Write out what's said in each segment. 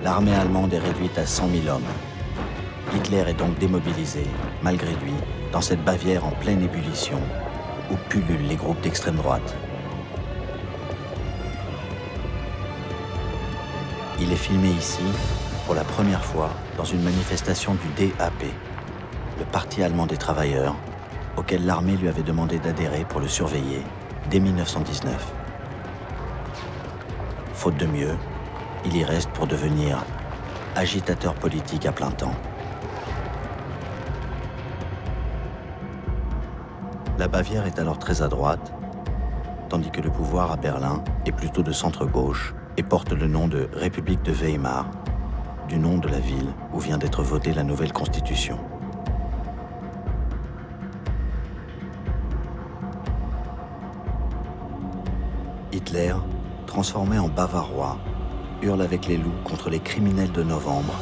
L'armée allemande est réduite à 100 000 hommes. Hitler est donc démobilisé, malgré lui, dans cette Bavière en pleine ébullition, où pullulent les groupes d'extrême droite. Il est filmé ici, pour la première fois, dans une manifestation du DAP, le Parti allemand des travailleurs, auquel l'armée lui avait demandé d'adhérer pour le surveiller dès 1919. Faute de mieux, il y reste pour devenir agitateur politique à plein temps. La Bavière est alors très à droite, tandis que le pouvoir à Berlin est plutôt de centre-gauche et porte le nom de République de Weimar, du nom de la ville où vient d'être votée la nouvelle constitution. Hitler, transformé en Bavarois, hurle avec les loups contre les criminels de novembre,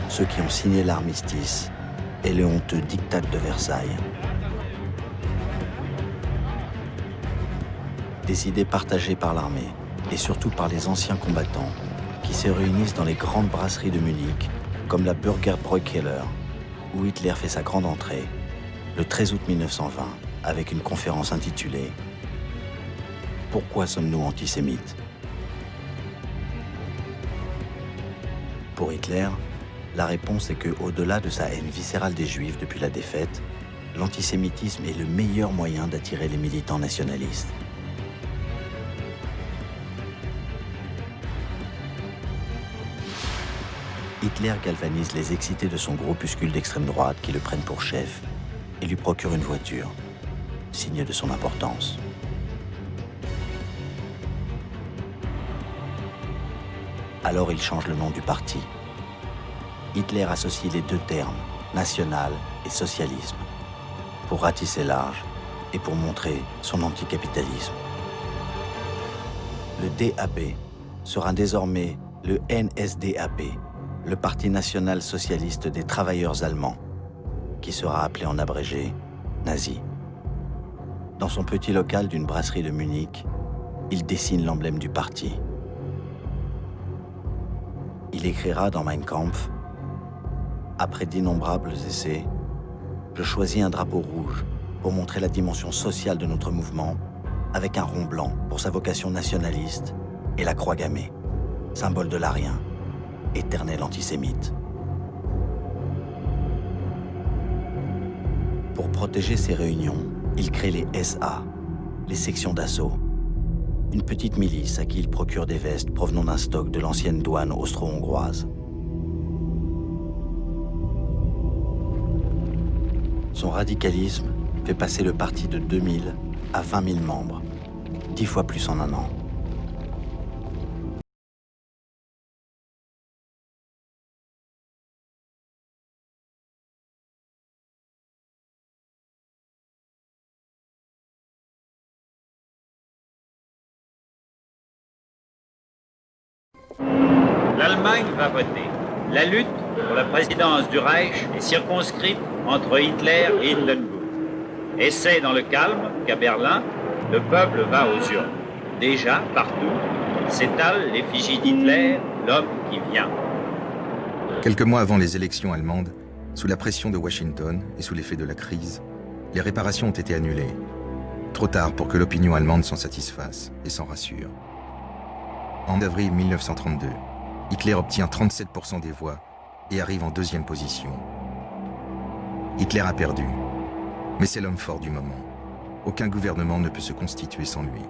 ceux qui ont signé l'armistice et le honteux diktat de Versailles. Des idées partagées par l'armée et surtout par les anciens combattants qui se réunissent dans les grandes brasseries de Munich, comme la Bürgerbräukeller, où Hitler fait sa grande entrée, le 13 août 1920, avec une conférence intitulée « Pourquoi sommes-nous antisémites ?» Pour Hitler, la réponse est qu'au-delà de sa haine viscérale des Juifs depuis la défaite, l'antisémitisme est le meilleur moyen d'attirer les militants nationalistes. Hitler galvanise les excités de son groupuscule d'extrême droite qui le prennent pour chef et lui procure une voiture, signe de son importance. Alors il change le nom du parti. Hitler associe les deux termes, national et socialisme, pour ratisser large et pour montrer son anticapitalisme. Le DAP sera désormais le NSDAP, le Parti national socialiste des travailleurs allemands, qui sera appelé en abrégé nazi. Dans son petit local d'une brasserie de Munich, il dessine l'emblème du parti. Il écrira dans Mein Kampf, « Après d'innombrables essais, je choisis un drapeau rouge pour montrer la dimension sociale de notre mouvement, avec un rond blanc pour sa vocation nationaliste et la croix gammée, symbole de l'arien, éternel antisémite. » Pour protéger ces réunions, il crée les SA, les sections d'assaut, une petite milice à qui il procure des vestes provenant d'un stock de l'ancienne douane austro-hongroise. Son radicalisme fait passer le parti de 2000 à 20 000 membres, 10 fois plus en un an. L'Allemagne va voter. La lutte pour la présidence du Reich est circonscrite entre Hitler et Hindenburg. Et c'est dans le calme qu'à Berlin, le peuple va aux urnes. Déjà, partout, s'étalent l'effigie d'Hitler, l'homme qui vient. Quelques mois avant les élections allemandes, sous la pression de Washington et sous l'effet de la crise, les réparations ont été annulées. Trop tard pour que l'opinion allemande s'en satisfasse et s'en rassure. En avril 1932, Hitler obtient 37% des voix et arrive en deuxième position. Hitler a perdu, mais c'est l'homme fort du moment. Aucun gouvernement ne peut se constituer sans lui.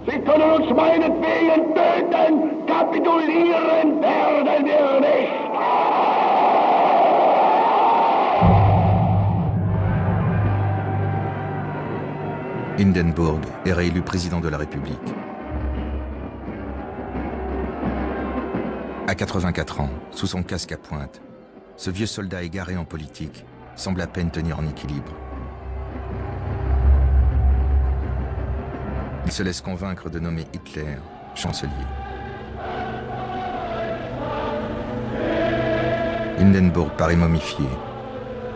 Sie können uns meinetwegen töten, kapitulieren werden wir nicht. Hindenburg est réélu président de la République. À 84 ans, sous son casque à pointe, ce vieux soldat égaré en politique semble à peine tenir en équilibre. Il se laisse convaincre de nommer Hitler chancelier. Hindenburg paraît momifié.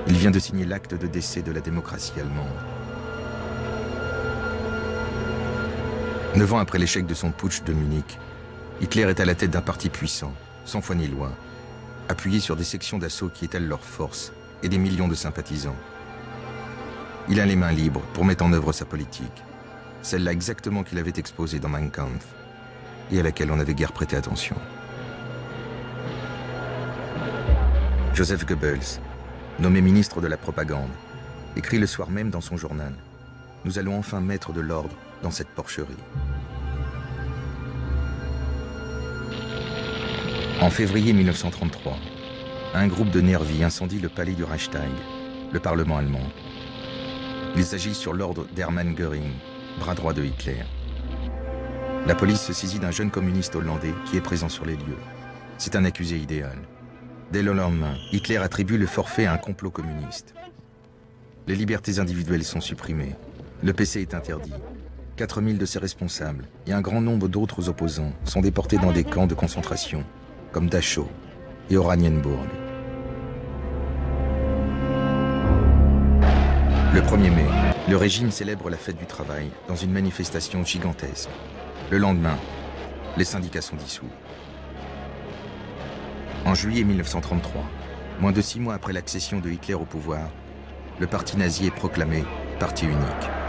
Il vient de signer l'acte de décès de la démocratie allemande. 9 ans après l'échec de son putsch de Munich, Hitler est à la tête d'un parti puissant, sans foi ni loi, appuyé sur des sections d'assaut qui étalent leur force et des millions de sympathisants. Il a les mains libres pour mettre en œuvre sa politique, celle-là exactement qu'il avait exposée dans Mein Kampf, et à laquelle on n'avait guère prêté attention. Joseph Goebbels, nommé ministre de la propagande, écrit le soir même dans son journal « Nous allons enfin mettre de l'ordre dans cette porcherie ». En février 1933, un groupe de nervis incendie le palais du Reichstag, le Parlement allemand. Ils agissent sur l'ordre d'Hermann Göring, bras droit de Hitler. La police se saisit d'un jeune communiste hollandais qui est présent sur les lieux. C'est un accusé idéal. Dès le lendemain, Hitler attribue le forfait à un complot communiste. Les libertés individuelles sont supprimées. Le PC est interdit. 4000 de ses responsables et un grand nombre d'autres opposants sont déportés dans des camps de concentration, comme Dachau et Oranienburg. Le 1er mai, le régime célèbre la fête du travail dans une manifestation gigantesque. Le lendemain, les syndicats sont dissous. En juillet 1933, moins de 6 mois après l'accession de Hitler au pouvoir, le parti nazi est proclamé parti unique.